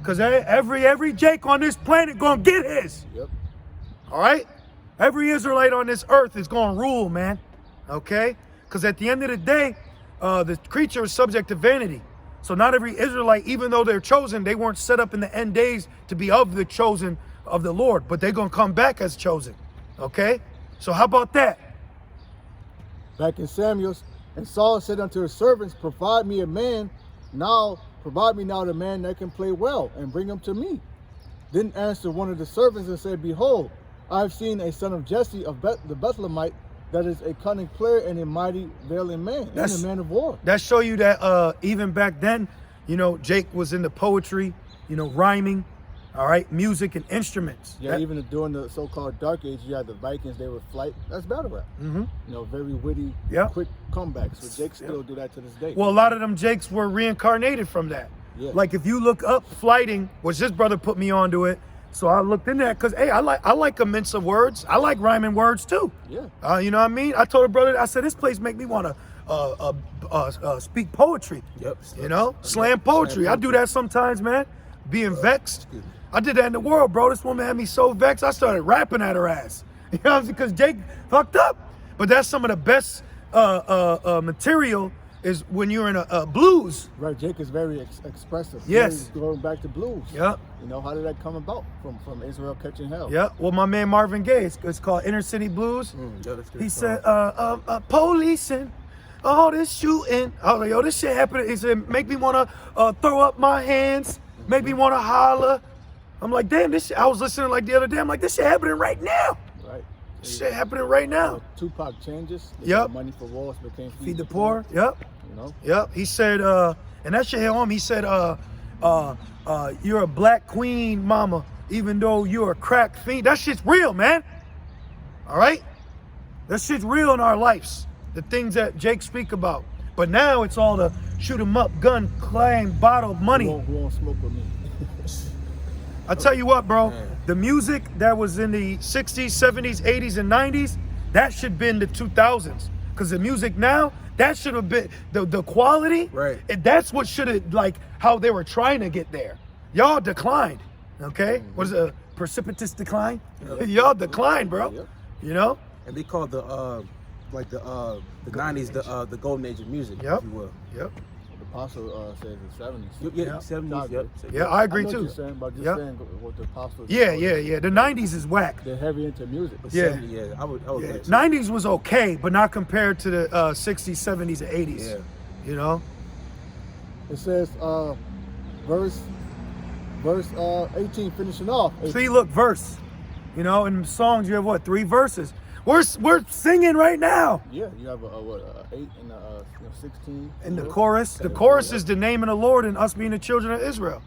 Because every Jake on this planet gonna get his. Yep. All right? Every Israelite on this earth is gonna rule, man. Okay? Because at the end of the day, the creature is subject to vanity. So not every Israelite, even though they're chosen, they weren't set up in the end days to be of the chosen of the Lord, but they're gonna come back as chosen. Okay? So how about that? Back in Samuel's, and Saul said unto his servants, provide me now the man that can play well, and bring him to me. Then answered one of the servants and said, behold, I have seen a son of Jesse of the Bethlehemite, that is a cunning player and a mighty valiant man, and a man of war. That show you that even back then, you know, Jake was into poetry, you know, rhyming, all right, music and instruments. Yeah, even during the so-called Dark Age, you had the Vikings, they would flight. That's battle rap. Mm-hmm. You know, very witty, quick comebacks. So Jake still do that to this day. Well, a lot of them Jakes were reincarnated from that. Yeah. Like if you look up flighting, which this brother put me onto it, so I looked in there because, hey, I like a mince of words. I like rhyming words too. Yeah. You know what I mean? I told a brother, I said, this place make me want to speak poetry. Yep. You know, slam poetry. I do that sometimes, man. Being vexed. I did that in the world, bro. This woman had me so vexed, I started rapping at her ass. You know what I'm saying? Because Jake fucked up. But that's some of the best material is when you're in a blues. Right, Jake is very expressive. Yes. Going back to blues. Yeah. You know, how did that come about from Israel Catching Hell? Yeah. Well, my man Marvin Gaye, it's called Inner City Blues. Yeah, that's good. He said, policing, all this shooting. I was like, yo, this shit happening. He said, make me want to throw up my hands, make me want to holler. I'm like, damn, this shit. I was listening like the other day. I'm like, this shit happening right now. Right. This shit happening right now. Tupac changes. Yep. Money for wars became Feed the poor. Yep. You know. Yep. He said, and that shit hit home. He said, you're a black queen, mama, even though you're a crack fiend. That shit's real, man. All right. That shit's real in our lives. The things that Jake speak about. But now it's all the shoot 'em up, gun, clang, bottle, money. Who won't smoke with me? I tell you what, bro, the music that was in the 60s, 70s, 80s, and 90s, that should be in the 2000s. Because the music now, that should have been, the quality, right? That's what should have, like, how they were trying to get there. Y'all declined, okay? What is a precipitous decline? Yep. Y'all declined, bro. Yep. You know? And they called the 90s the golden age of music, Yep. if you will. Yep. The apostle says the 70s. Yeah, Yep. 70s, yep. Yeah, I agree I know too. what you're saying, but just Yep. saying what the apostle. Yeah. The 90s is whack. They're heavy into music. Yeah. 70, yeah, I would agree too. 90s was okay, but not compared to the 60s, 70s, and 80s. Yeah. You know? It says verse 18, finishing off. See, look, verse. You know, in songs you have what, 3 verses. We're singing right now. Yeah, you have a 8 and a 16. And the chorus. The chorus is the name of the Lord and us being the children of Israel.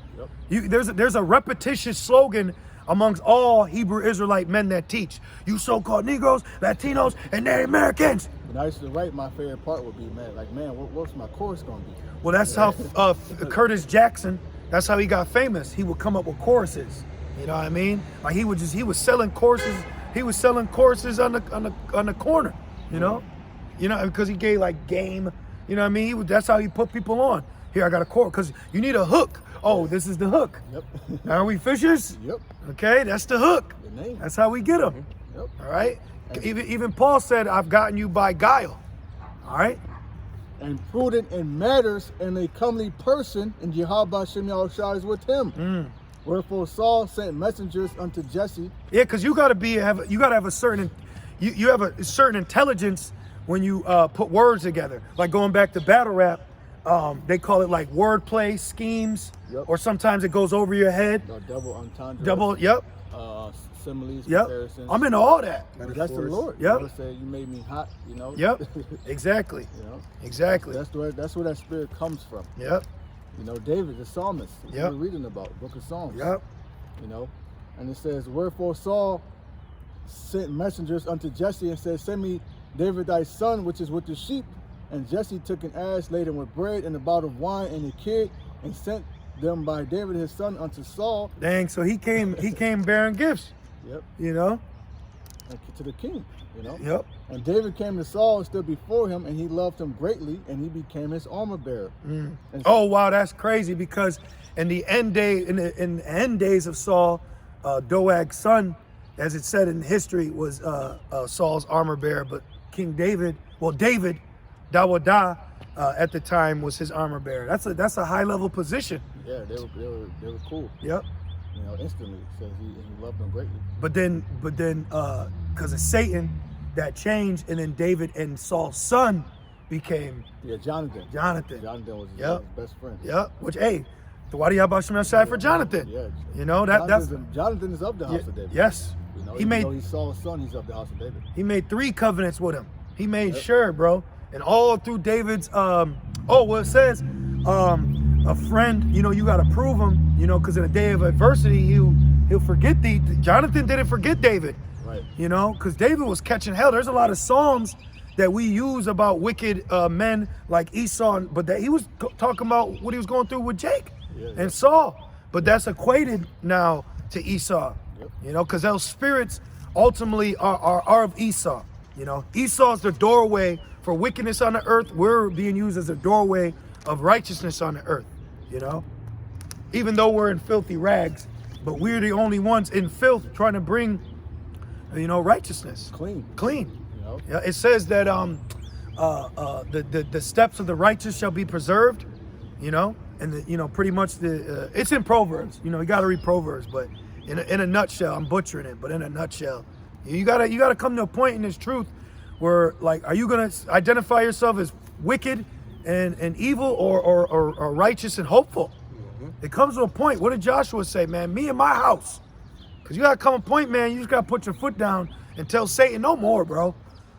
Yep. There's a repetitious slogan amongst all Hebrew Israelite men that teach. You so-called Negroes, Latinos, and Native Americans. When I used to write, my favorite part would be, man, what's my chorus gonna be? Well, that's how Curtis Jackson, that's how he got famous. He would come up with choruses. You know what I mean? Like he was selling courses. He was selling courses on the corner. You know, because he gave like game. You know what I mean? That's how he put people on. Here, I got a chorus because you need a hook. Oh, this is the hook. Yep. Are we fishers? Yep. Okay, that's the hook. The name. That's how we get them. Yep. All right. Even Paul said, "I've gotten you by guile." All right. And prudent in matters, and a comely person, and Jehovah Shem Yahushua is with him. Wherefore Saul sent messengers unto Jesse. Yeah, because you gotta have a certain, you have a certain intelligence when you put words together. Like going back to battle rap, they call it like wordplay schemes, or sometimes it goes over your head. Double entendre. Double, yep. Similes, Yep. comparisons. I'm into all that. That's the Lord. Yep. You know, say you made me hot. You know. Yep. Exactly. You know. Exactly. That's where that spirit comes from. Yep. You know, David, the psalmist. Yep. We're reading about Book of Psalms. Yep. You know, and it says, wherefore Saul sent messengers unto Jesse and said, send me David thy son, which is with the sheep. And Jesse took an ass laden with bread and a bottle of wine and a kid, and sent them by David his son unto Saul. Dang. So he came bearing gifts. Yep. You know. to the king, you know. Yep. And David came to Saul and stood before him, and he loved him greatly, and he became his armor bearer. And Oh wow, that's crazy, because in the end days of Saul, Doeg's son, as it said in history, was Saul's armor bearer. But King David, David, Dawadah, at the time was his armor bearer. That's a high level position. Yeah, they were cool. Yep. You know, instantly. Says he loved them greatly. But then, because of Satan, that changed, and then David and Saul's son became Jonathan. Jonathan. Jonathan was his best friend. Yep. Which, hey, the Wadi Abashim side for Jonathan. Yeah. You know Jonathan is of the house of David. Yes. You know, He made. Though he's Saul's son, he's of the house of David. He made 3 covenants with him. He made sure, bro, and all through David's. It says, a friend. You know, you got to prove him. You know, because in a day of adversity, he'll forget thee. Jonathan didn't forget David. Right. You know, because David was catching hell. There's a lot of psalms that we use about wicked men like Esau, but that he was talking about what he was going through with Jake and Saul. But that's equated now to Esau. Yep. You know, because those spirits ultimately are of Esau. You know, Esau's the doorway for wickedness on the earth. We're being used as a doorway of righteousness on the earth. You know, even though we're in filthy rags, but we're the only ones in filth trying to bring, you know, righteousness. Clean. You know? Yeah, it says that the steps of the righteous shall be preserved. You know, and you know, pretty much it's in Proverbs. You know, you got to read Proverbs, but in a nutshell, I'm butchering it, but in a nutshell, you gotta come to a point in this truth where, like, are you gonna identify yourself as wicked and evil, or righteous and hopeful? It comes to a point. What did Joshua say, man? Me and my house. Because you got to come a point, man, you just got to put your foot down and tell Satan, no more, bro.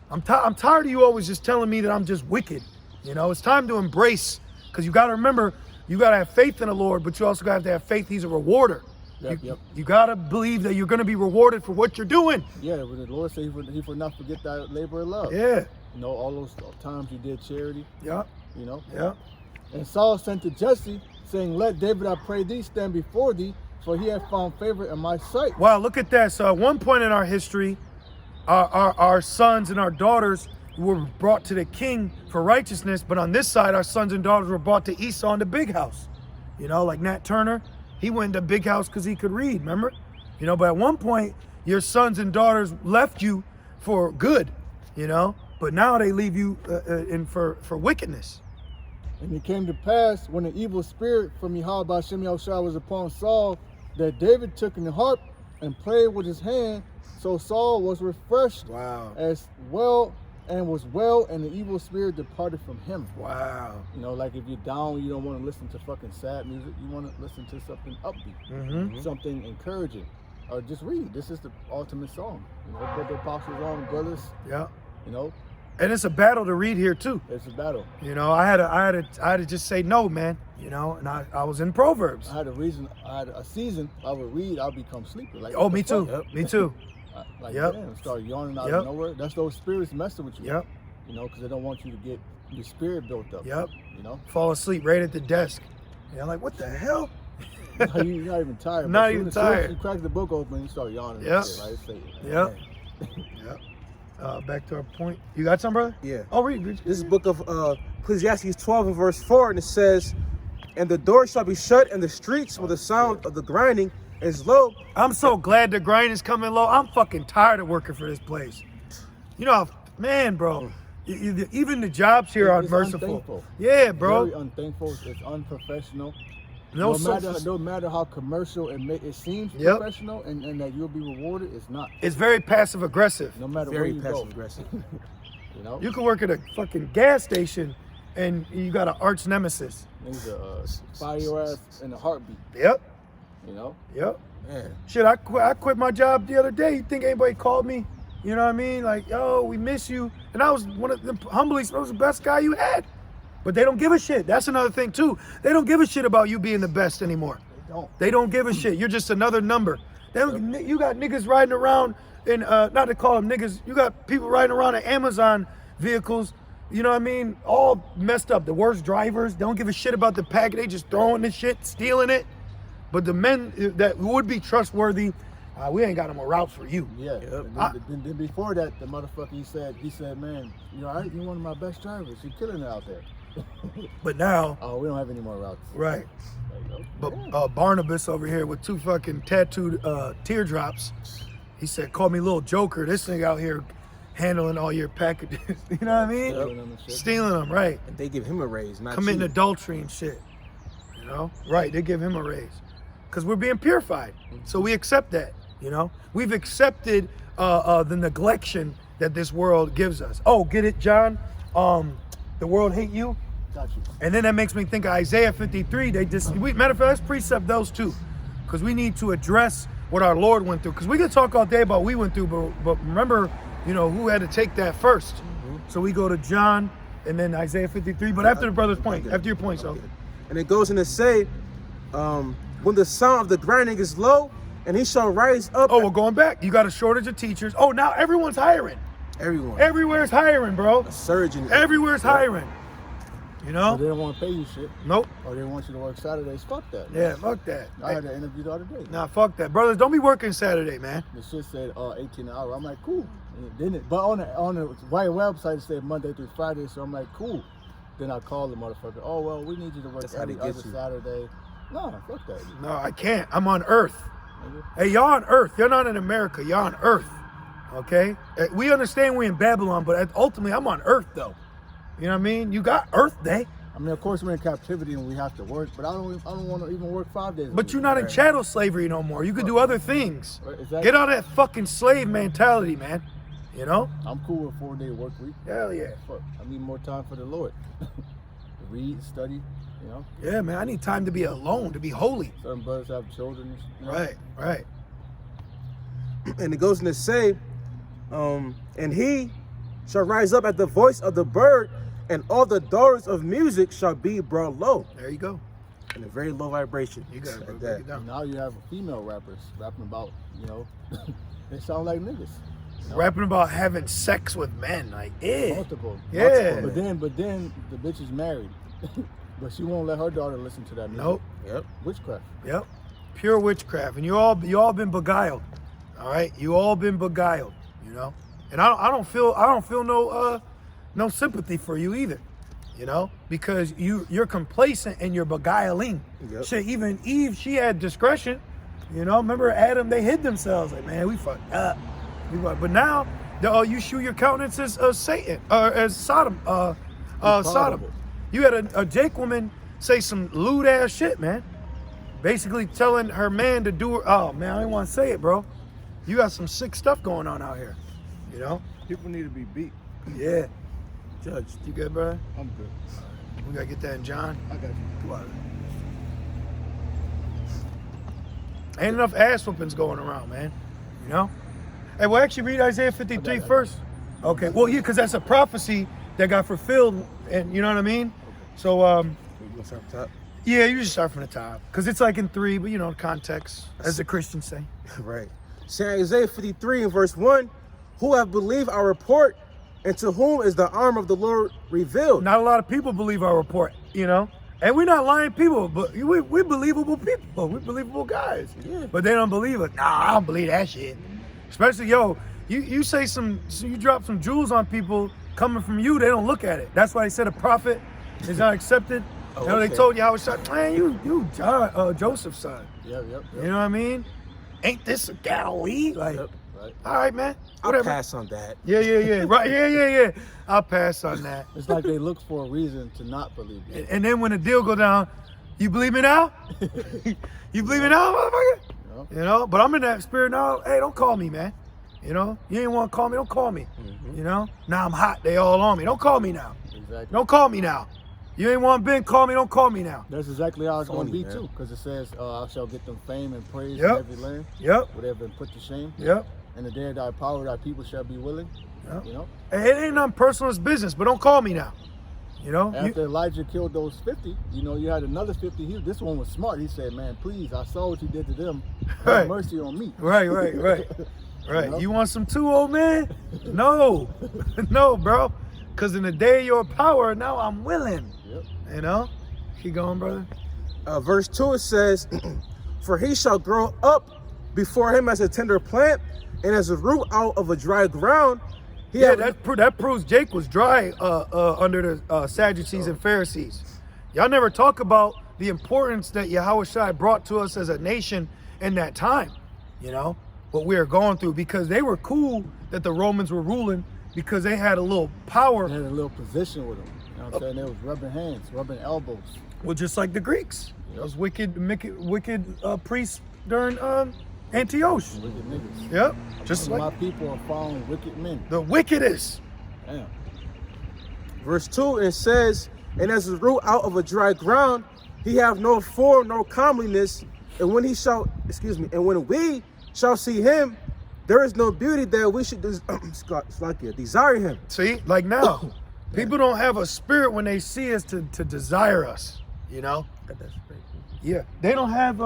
I'm tired of you always just telling me that I'm just wicked. You know, it's time to embrace, because you got to remember, you got to have faith in the Lord, but you also got to have faith he's a rewarder. You got to believe that you're going to be rewarded for what you're doing. Yeah, but the Lord said he would not forget that labor of love. Yeah. You know, all those times you did charity. Yeah. You know? Yeah. And Saul sent to Jesse, saying, let David, I pray thee, stand before thee, for he hath found favor in my sight. Wow, look at that. So at one point in our history, our sons and our daughters were brought to the king for righteousness, but on this side, our sons and daughters were brought to Esau in the big house. You know, like Nat Turner, he went to the big house because he could read, remember? You know, but at one point, your sons and daughters left you for good, you know, but now they leave you for wickedness. And it came to pass, when the evil spirit from Yahweh Ba'Shem Yahushua was upon Saul, that David took an harp and played with his hand. So Saul was refreshed as well, and was well, and the evil spirit departed from him. Wow. You know, like if you're down, you don't want to listen to fucking sad music. You want to listen to something upbeat, something encouraging, or just read. This is the ultimate song. You know, put the apostles on, brothers. Yeah. You know. And it's a battle to read here too. It's a battle. You know, I had to just say no, man. You know, and I was in Proverbs. I had a season. I would read. I'll become sleepy. Like, me too. Yep. Me too. Damn, start yawning out of nowhere. That's those spirits messing with you. Yep. You know, because they don't want you to get your spirit built up. Yep. You know. Fall asleep right at the desk. Yeah, I'm like, what the hell? You're not even tired. Not even tired. As soon as you crack the book open, you start yawning. Yep. Yep. Yep. Back to our point. You got some, brother? Yeah. Oh, read. This is book of Ecclesiastes 12 and verse 4, and it says, and the door shall be shut in the streets with the sound of the grinding is low. I'm so glad the grind is coming low. I'm fucking tired of working for this place. You know, man, bro. Even the jobs here aren't merciful. Unthankful. Yeah, bro. Very unthankful. It's unprofessional. No matter how commercial it seems professional and that you'll be rewarded, it's not. It's very passive aggressive. No matter Very where you passive go. aggressive. You know? You can work at a fucking gas station and you got an arch nemesis. Niggas fire your ass in a heartbeat. Yep. You know? Yep. Man. Shit, I quit my job the other day. You think anybody called me? You know what I mean? Like, yo, we miss you. And I was one of them, humbly, I was the best guy you had. But they don't give a shit. That's another thing too. They don't give a shit about you being the best anymore. They don't give a shit. You're just another number. You got niggas riding around in, not to call them niggas, you got people riding around in Amazon vehicles, you know what I mean? All messed up. The worst drivers, don't give a shit about the pack. They just throwing the shit, stealing it. But the men that would be trustworthy, We ain't got no more routes for you. Yeah. Yep. And then before that, the motherfucker, he said, man, you all right? You're one of my best drivers. You're killing it out there. But now, Oh, we don't have any more routes. right. Like, okay. But Barnabas over here with 2 fucking tattooed teardrops, he said, call me Little Joker. This thing out here handling all your packages. You know what I mean? Stealing them and shit. Stealing them, right. And they give him a raise, not Committing you. adultery and shit. You know? Right, they give him a raise. Because we're being purified. So we accept that, you know? We've accepted the neglection that this world gives us. Oh, get it, John? The world hate you? Got you. And then that makes me think of Isaiah 53. Matter of fact, let's precept those too. Because we need to address what our Lord went through. Because we can talk all day about what we went through, but remember, you know, who had to take that first. So we go to John and then Isaiah 53. But after the brother's point, after your point, so. And it goes in to say, when the sound of the grinding is low, and he shall rise up. Oh, we're going back. You got a shortage of teachers. Oh, now everyone's hiring. Everyone. Everywhere's hiring, bro. A surgeon. Everywhere's hiring. You But know? they don't want to pay you shit. Nope. Or they want you to work Saturdays. Fuck that. Yeah, fuck that. I had an interview the other day. Nah, fuck that. Brothers, don't be working Saturday, man. The shit said 18 an hour. I'm like, cool. But on the white website it said Monday through Friday, so I'm like, cool. Then I called the motherfucker. Oh well, we need you to work That's how every they other get you. Saturday. No, fuck that. No, I can't. I'm on Earth. Nigga. Hey, y'all on Earth. You're not in America. You're on Earth. Okay? We understand we're in Babylon, but ultimately, I'm on Earth, though. You know what I mean? You got Earth Day, I mean, of course we're in captivity and we have to work, but I don't want to even work 5 days. a but week. you're not in chattel slavery no more. You could do other things. Right, exactly. Get out of that fucking slave mentality, man. You know? I'm cool with 4-day work week. Hell yeah. Fuck, I need more time for the Lord. To read, study, you know. Yeah, man. I need time to be alone, to be holy. Certain brothers have children. You know? Right, right. And it goes in to say, and he shall rise up at the voice of the bird, and all the daughters of music shall be brought low, There you go. in a very low vibration. You got it, bro. like Break that. it down. Now you have female rappers rapping about, you know, they sound like niggas. You know? Rapping about having sex with men. Like, yeah. Multiple. Yeah. But then the bitch is married. But she won't let her daughter listen to that music. Nope. Yep. Witchcraft. Yep. Pure witchcraft. And you all been beguiled. All right? You all been beguiled, you know? And I don't feel no sympathy for you either. You know? Because you're complacent and you're beguiling. Yep. Shit, even Eve, she had discretion. You know, remember Adam, they hid themselves. Like, man, we fucked up. But now, you shoot your countenance as Satan, as Sodom. Sodom. You had a Jake woman say some lewd ass shit, man. Basically telling her man to do her. Oh man, I didn't want to say it, bro. You got some sick stuff going on out here. You know? People need to be beat. Yeah. Judge, you good, bro? I'm good. We gotta get that in John. I got you. What? Ain't enough ass whoopings going around, man. You know? Hey, well, actually read Isaiah 53 first. Okay. Well, yeah, because that's a prophecy that got fulfilled, and you know what I mean? So, You gonna start from the top? yeah, you just start from the top. Because it's like in 3, but you know, context, as the Christians say. Right. Saying Isaiah 53 and verse 1, who have believed our report, and to whom is the arm of the Lord revealed? Not a lot of people believe our report, you know? And we're not lying people, but we're believable people. We're believable guys. Yeah. But they don't believe us. Nah, I don't believe that shit. Especially, you drop some jewels on people coming from you, they don't look at it. That's why they said a prophet is not accepted. Oh, You know, okay. they told you how it's like, man, you Joseph's son. Yep. You know what I mean? Ain't this a Galilee? Like, Yep. Right. all right, man. I'll Whatever. pass on that. Yeah. Right. Yeah. I'll pass on that. It's like they look for a reason to not believe you. And then when the deal go down, you believe me now? You believe me now, motherfucker? know? You know, but I'm in that spirit now. Hey, don't call me, man. You know, you ain't want to call me, don't call me. Mm-hmm. You know, now I'm hot, they all on me. Don't call me now. Exactly. Don't call me now. You ain't want Ben, call me, don't call me now. That's exactly how it's going to Phony, be man. too, because it says, "I shall get them fame and praise Yep. in every land, Yep, where they have been put to shame. yep, And the day of thy power, thy people shall be willing." yep. You know. Hey, it ain't nothing personal, it's business, but don't call me now. You know? After Elijah killed those 50, you know, you had another 50. This one was smart. He said, "Man, please, I saw what you did to them. Have Right. mercy on me." Right. Right. You know? You want some too, old man? No. No, bro. Because in the day of your power, now I'm willing. Yep. You know? Keep going, brother. Verse 2, it says, for he shall grow up before him as a tender plant, and as a root out of a dry ground. That proves Jake was dry under the Sadducees and Pharisees. Y'all never talk about the importance that Yahushua brought to us as a nation in that time, you know, what we were going through, because they were cool that the Romans were ruling because they had a little power. They had a little position with them. You know what I'm saying? They was rubbing hands, rubbing elbows. Well, just like the Greeks. Those wicked priests during Antiochus. Wicked niggas. Yep. Just like my people are following wicked men. the wickedest. Damn. Verse 2, it says, and as a root out of a dry ground, he have no form, no comeliness, and when we shall see him, there is no beauty that we should desire him. See, like now, people don't have a spirit when they see us to desire us, you know? Yeah, they don't have,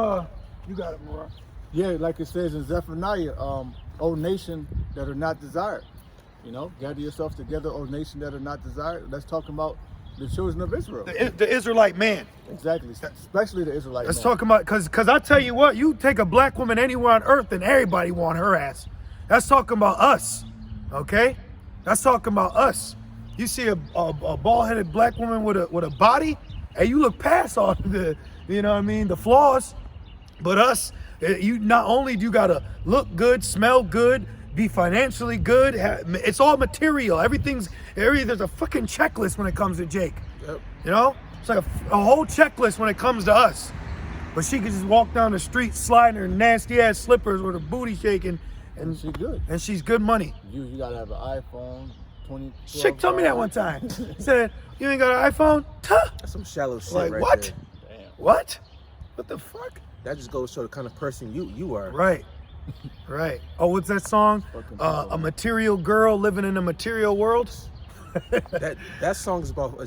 you got it, Mora. Yeah, like it says in Zephaniah, O nation that are not desired. You know, gather yourself together, O nation that are not desired. That's talking about the children of Israel. The Israelite man. Exactly, especially the Israelite Let's man. talk about, because I tell you what, you take a black woman anywhere on earth and everybody want her ass. That's talking about us, okay? That's talking about us. You see a bald-headed black woman with a body, and you look past all the, you know what I mean, the flaws. But us, you not only do you gotta look good, smell good, be financially good, it's all material. There's a fucking checklist when it comes to Jake. Yep. You know? It's like a whole checklist when it comes to us. But she could just walk down the street sliding her nasty ass slippers with her booty shaking, and she's good. And she's good money. You gotta have an iPhone 20. Chick told me that one time. He said, "You ain't got an iPhone?" Tuh. That's some shallow shit Like right what? there. Damn. What? What the fuck? That just goes to show the kind of person you are. Right. Right. Oh, what's that song? A material girl living in a material world. that song is about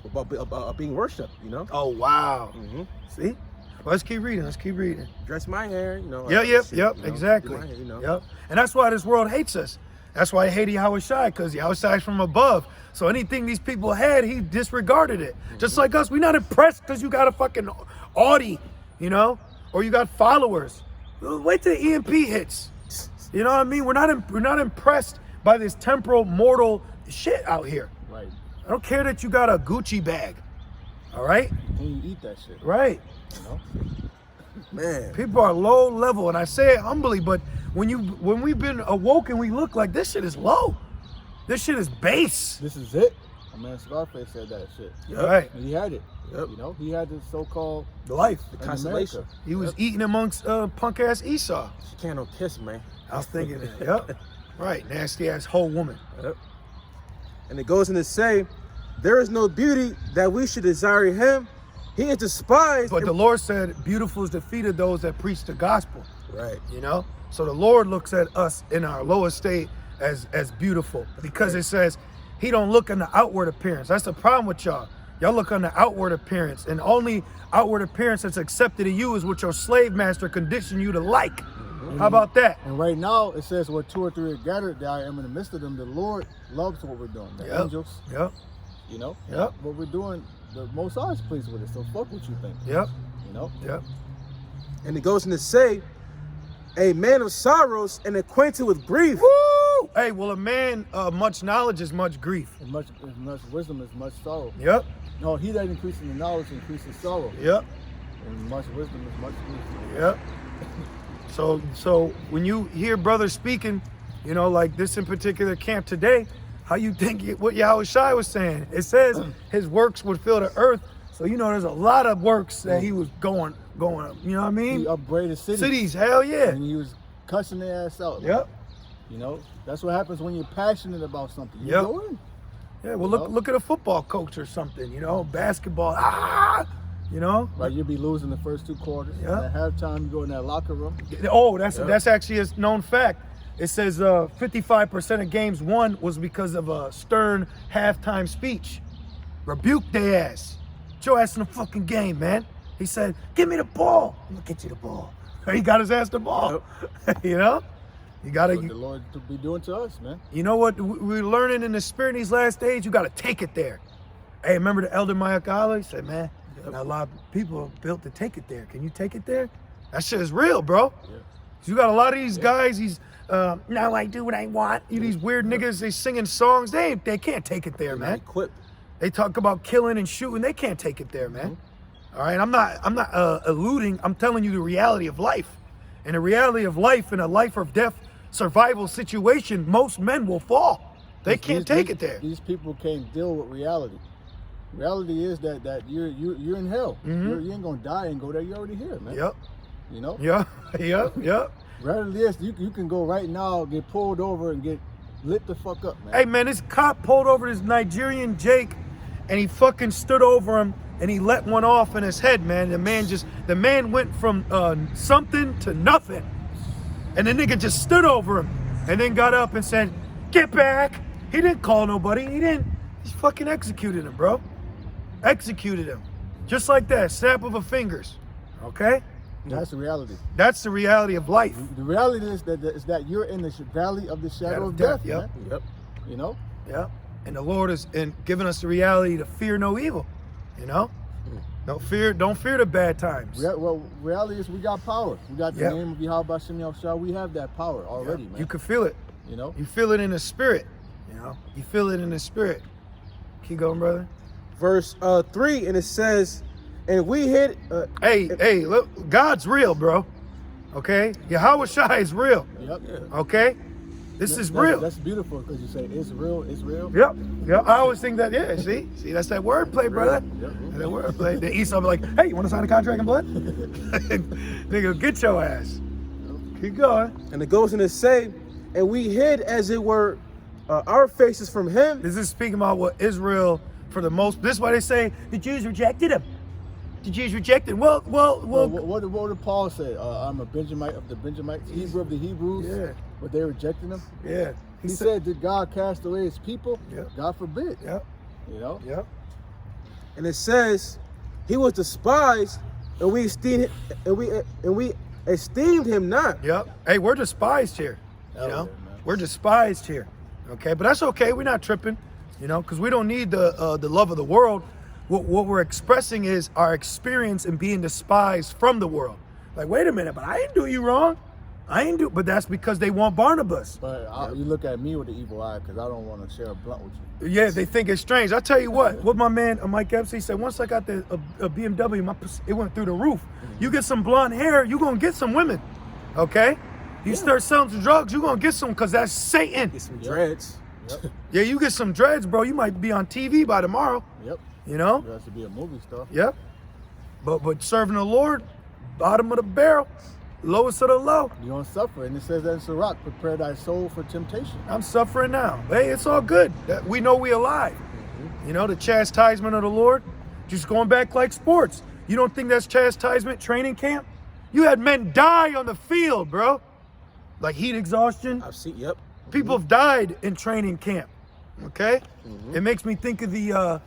about being worshipped. You know. Oh wow. Mm-hmm. See? Well, let's keep reading. Dress my hair. You know. Yep. Exactly. Do my hair, you know. Yep. And that's why this world hates us. That's why I hate Yahushua, because Yahushua is from above. So anything these people had, he disregarded it. Mm-hmm. Just like us, we're not impressed because you got a fucking Audi, you know, or you got followers. Wait till the EMP hits. You know what I mean? We're not impressed by this temporal, mortal shit out here. Right. I don't care that you got a Gucci bag. All right? Can you eat that shit? Right. You know? Man. People are low level, and I say it humbly, but when we've been awoken, we look like this shit is low. This shit is base. This is it. My man Scarface said that shit. Yep. Right. He had it. Yep. You know, he had the so-called Life. The constellation. He was eating amongst punk ass Esau. She can't no kiss, man. I was thinking that. Yep. Right. Nasty ass whole woman. Yep. And it goes on to say, there is no beauty that we should desire him. He is despised. But the Lord said, beautiful is the feet of those that preach the gospel. Right. You know? So the Lord looks at us in our lower state as beautiful, because it says he don't look on the outward appearance. That's the problem with y'all. Y'all look on the outward appearance, and only outward appearance that's accepted in you is what your slave master conditioned you to like. Mm-hmm. How about that? And right now it says, where 2 or 3 are gathered, that I am in the midst of them. The Lord loves what we're doing. The angels. Yep. You know? Yep. What we're doing, the Most High is pleased with it. So fuck what you think. Yep. You know? Yep. And it goes on to say, a man of sorrows and acquainted with grief. Woo! Hey, well, a man, much knowledge is much grief. As much wisdom is much sorrow. Yep. No, he that increases in knowledge increases sorrow. Yep. And much wisdom is much grief. Yep. So when you hear brothers speaking, you know, like this in particular camp today, how you think what Yahushua was saying? It says his works would fill the earth. So, you know, there's a lot of works that he was going up. You know what I mean? He upgraded cities. Cities, hell yeah. And he was cussing their ass out. Yep. You know, that's what happens when you're passionate about something. You Yep. go in. Yeah, well, look at a football coach or something, you know, basketball, you know? Like you'll be losing the first 2 quarters. Yeah. And at halftime, you go in that locker room. Oh, that's actually a known fact. It says 55% of games won was because of a stern halftime speech. Rebuke their ass. Get your ass in the fucking game, man. He said, give me the ball. I'm gonna get you the ball. He got his ass the ball. You know? You gotta. What the Lord to be doing to us, man. You know what we're learning in the spirit in these last days? You gotta take it there. Hey, remember the elder Mayakala? He said, man, not a lot of people are built to take it there. Can you take it there? That shit is real, bro. Yeah. You got a lot of these guys, now I do what I want. These weird niggas, they singing songs. They can't take it there, They're man. not equipped. They talk about killing and shooting. They can't take it there, man. All right, I'm not alluding. I'm telling you the reality of life. And the reality of life in a life or death survival situation, most men will fall. They can't take it there. These people can't deal with reality. Reality is that you're in hell. You ain't gonna die and go there. You're already here, man. Yep. You know. Yep. Reality is you can go right now, get pulled over, and get lit the fuck up, man. Hey, man, this cop pulled over this Nigerian Jake, and he fucking stood over him, and he let one off in his head, man. The man went from something to nothing, and the nigga just stood over him, and then got up and said, "Get back." He didn't call nobody. He fucking executed him, bro. Executed him, just like that, snap of a fingers. Okay. That's the reality. That's the reality of life. The reality is that you're in the valley of the shadow of death, Yep. man. Yep. You know. Yep. And the Lord is giving us the reality to fear no evil. You know, don't fear the bad times. Well, reality is we got power. We got the Yep. name of Yahweh Shem Yahushua. We have that power already, man. You can feel it. You know. You feel it in the spirit. You know, you feel it in the spirit. Keep going, brother. Verse 3, and it says, and we hid. Hey, look, God's real, bro. Okay, Yahweh Shai is real. Yep. Okay, this is real. That's beautiful because you say it's real. It's real. Yep. I always think that. Yeah. See, that's that wordplay, brother. Yep. That's that wordplay. The Esau be like, "Hey, you want to sign a contract in blood?" Nigga, get your ass. Keep going. And it goes in to say, and we hid as it were our faces from him. This is speaking about what Israel, for the most. This is why they say the Jews rejected him. The Jews rejected. Well. What did Paul say? I'm a Benjamite of the Benjamites, Hebrew of the Hebrews. Yeah. But they rejected him. Yeah. He said, "Did God cast away His people?" Yeah. God forbid. Yep. You know. Yep. And it says, he was despised, and we esteemed him not. Yep. Hey, we're despised here. You Hell know, yeah, man. we're despised here. Okay, but that's okay. We're not tripping. You know, because we don't need the love of the world. What we're expressing is our experience in being despised from the world. Like, wait a minute, but I didn't do you wrong. But that's because they want Barnabas. But you look at me with the evil eye because I don't want to share a blunt with you. Yeah, they think it's strange. I tell you what my man Mike Epps, he said, once I got a BMW, it went through the roof. You get some blonde hair, you're going to get some women, okay? You start selling some drugs, you're going to get some because that's Satan. Get some dreads. Yep. Yeah, you get some dreads, bro. You might be on TV by tomorrow, Yep. you know? You have to be a movie star. Yep. But serving the Lord, bottom of the barrel, lowest of the low. You're going to suffer. And it says that in Sirach, prepare thy soul for temptation. I'm suffering now. Hey, it's all good. We know we alive. You know, the chastisement of the Lord, just going back like sports. You don't think that's chastisement, training camp? You had men die on the field, bro. Like heat exhaustion. I've seen, yep. People have died in training camp, okay? It makes me think of the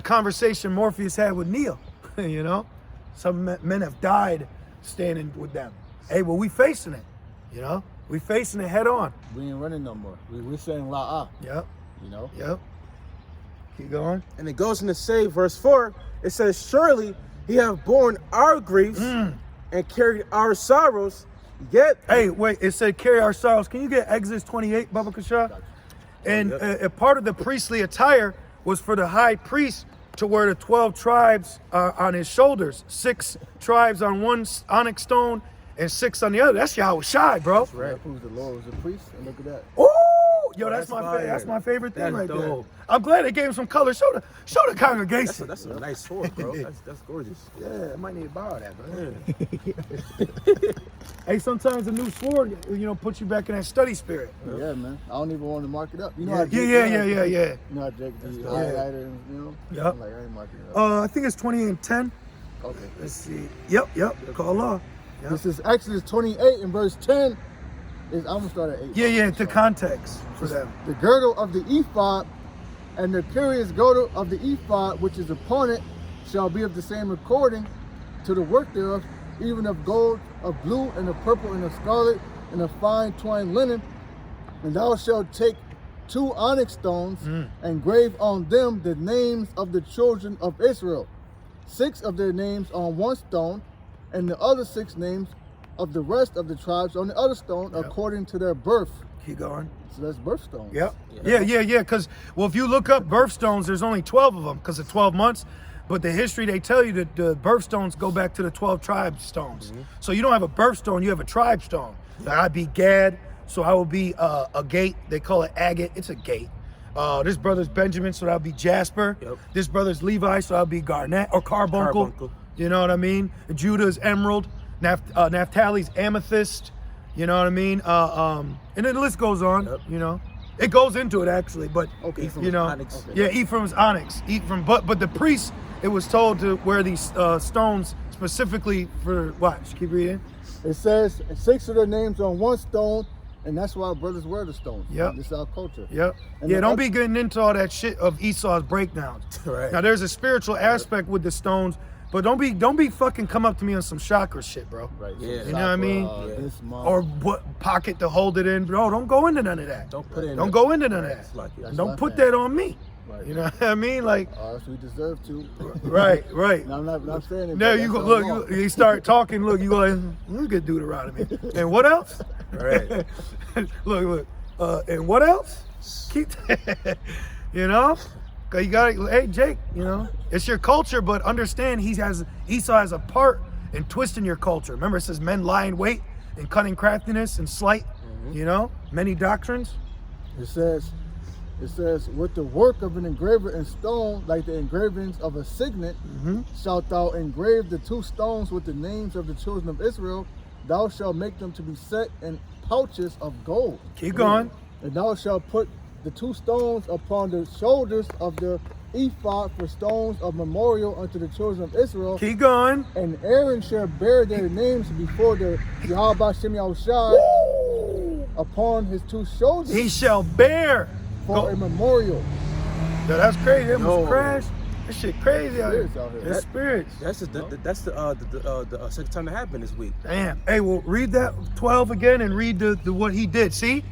conversation Morpheus had with Neo, you know? Some men have died standing with them. Hey, well, we facing it, you know? We facing it head on. We ain't running no more. We're saying la'ah, Yep, you know? yep. Keep going. And it goes in to say, verse 4, it says, surely he have borne our griefs and carried our sorrows, yet... Hey, wait, it said carry our sorrows. Can you get Exodus 28, Baba Kasha? And a part of the priestly attire was for the high priest to wear the 12 tribes on his shoulders. 6 tribes on one onyx stone and 6 on the other. That's Yahweh Shai, bro. Right. That proves the Lord was a priest. And look at that. Ooh, yo, that's That's that's my favorite thing That's right dope. there. I'm glad they gave him some color. Show the congregation. That's a nice sword, bro. That's gorgeous. Yeah, I might need to borrow that, bro. Hey, sometimes a new sword, puts you back in that study spirit. Yeah, man. I don't even want to mark it up. You know Yeah, how Jake yeah. You know how Jake the highlighter, and, you know? Yep. I'm like, I ain't marking it up. I think it's 28 and 10. Okay. Let's see. Yep. Call law. Yep. This is Exodus 28 and verse 10. I'm going to start at 8. Yeah, the context for them. The girdle of the ephod and the curious girdle of the ephod which is upon it shall be of the same according to the work thereof, even of gold, of blue, and of purple, and of scarlet, and of fine twined linen. And thou shalt take 2 onyx stones and grave on them the names of the children of Israel, 6 of their names on one stone, and the other 6 names of the rest of the tribes on the other stone according to their birth. Keep going. So that's birthstones. Yep. Yeah. Because, well, if you look up birthstones, there's only 12 of them because of 12 months. But the history, they tell you that the birthstones go back to the 12 tribe stones. So you don't have a birthstone, you have a tribe stone. Like I'd be Gad, so I will be a gate. They call it agate. It's a gate. This brother's Benjamin, so that'll be Jasper. This brother's Levi, so that'll be Garnet or Carbuncle. You know what I mean? Judah is Emerald. Naphtali's Amethyst. You know what I mean? And then the list goes on. You know, it goes into it actually, but you know, Ephraim's onyx. But the priests, it was told to wear these stones specifically for what? Just keep reading. It says 6 of their names on one stone, and that's why brothers wear the stones. Yep. This is our culture. Yep. And don't be getting into all that shit of Esau's breakdowns. Right. Now there's a spiritual aspect with the stones, but don't be fucking come up to me on some chakra shit, bro. Right. Yeah. You know what I mean? This month. Or what pocket to hold it in. Bro, don't go into none of that. Don't put it in. Don't go into none of that. Like it. And don't That's put my that on me. Right. You know what I mean? Like, That's we deserve to. right. No, I'm not saying it. No, but you that's go the law. look. You start talking. Look, you go like, look a good dude around me. And what else? Right. look. And what else? Keep. You know, 'cause you got. Hey, Jake. You know, it's your culture, but understand Esau has a part in twisting your culture. Remember, it says men lie in wait and cunning craftiness and sleight. You know, many doctrines. It says, with the work of an engraver in stone, like the engravings of a signet, shalt thou engrave the 2 stones with the names of the children of Israel. Thou shalt make them to be set in pouches of gold. Keep going. And thou shalt put the 2 stones upon the shoulders of the ephod for stones of memorial unto the children of Israel. Keep going. And Aaron shall bear their names before the Yahweh Shem Yahushai upon his 2 shoulders. He shall bear. For a memorial. Yo, that's crazy. It must crash. That shit crazy out here. Spirits out here. It's spirits. That's the second time that happened this week. Damn. Hey, well, read that 12 again and read the what he did. See?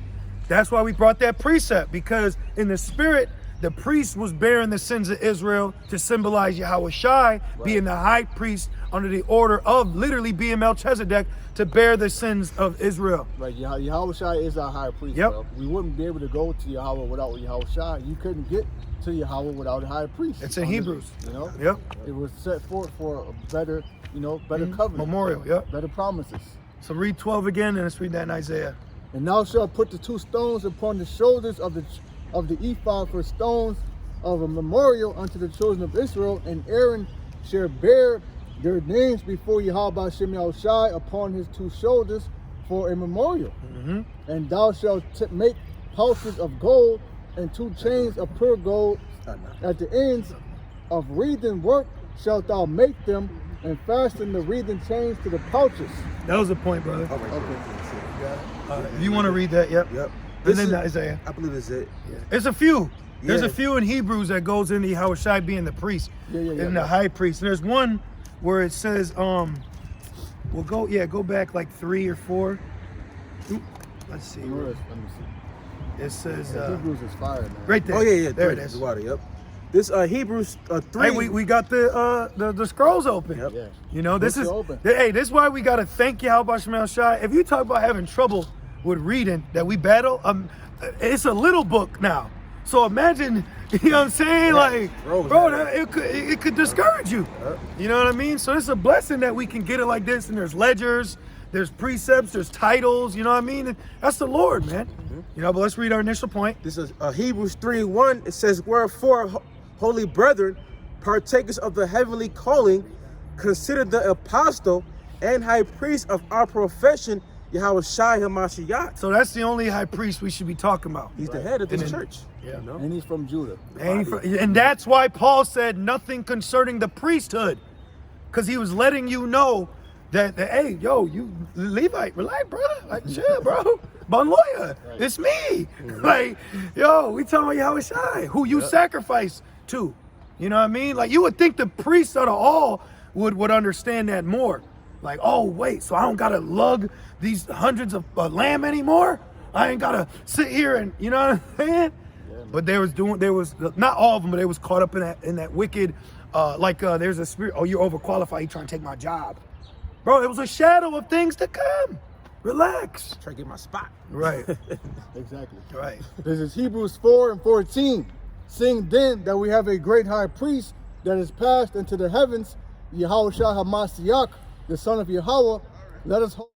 That's why we brought that precept, because in the spirit, the priest was bearing the sins of Israel to symbolize Yahushai being the high priest under the order of literally being Melchizedek to bear the sins of Israel. Right, Yahushai is our high priest, bro. We wouldn't be able to go to Yahweh without Yahushai. You couldn't get to Yahweh without a high priest. It's in Hebrews. You know? Yep. It was set forth for a better, better covenant. Memorial, yep. Better promises. So read 12 again and let's read that in Isaiah. And thou shalt put the 2 stones upon the shoulders of the ephod for stones of a memorial unto the children of Israel, and Aaron shall bear their names before Yahweh Shem Yahushai upon his 2 shoulders for a memorial. And thou shalt make pouches of gold and 2 chains of pure gold at the ends of wreathen work shalt thou make them, and fasten the wreathen chains to the pouches. That was the point, brother. Okay. You want to read that? Yep. And then Isaiah. I believe it's it. There's a few. There's a few in Hebrews that goes into Yahushai being the priest and the high priest. And there's one where it says, go back like 3 or 4. Let's see. Let me see. It says Hebrews is fire, man. right there. Oh yeah. There it is. The water. Yep. This Hebrews 3. Hey, we got the scrolls open. Yep. Yeah. You know, this is open. hey, this is why we gotta thank Yahweh Shem Shai. If you talk about having trouble with reading that we battle, it's a little book now. So imagine, you know what I'm saying? Like, bro, it could discourage you. You know what I mean? So it's a blessing that we can get it like this, and there's ledgers, there's precepts, there's titles, you know what I mean? And that's the Lord, man. You know, but let's read our initial point. This is Hebrews 3:1. It says, "Wherefore, holy brethren, partakers of the heavenly calling, consider the apostle and high priest of our profession, Yahushai HaMashiach." So that's the only high priest we should be talking about. He's the head of this church. Yeah. You know? And he's from Judah. And that's why Paul said nothing concerning the priesthood, because he was letting you know that hey, yo, you Levite, relax, brother, like chill, bro. Bon lawyer, it's me. Like, yo, we talking about Yahushai, who you sacrifice to. You know what I mean? Like, you would think the priests of the all would understand that more. Like, oh wait, so I don't gotta lug these hundreds of lamb anymore. I ain't gotta sit here and, you know what I'm saying? But there was not all of them, but they was caught up in that wicked, there's a spirit. Oh, you're overqualified. You trying to take my job? Bro, it was a shadow of things to come. Relax. Try to get my spot. Right. Exactly. Right. This is Hebrews 4:14. Seeing then that we have a great high priest that is passed into the heavens, Yahushua HaMashiach, the son of Yahweh, let us hold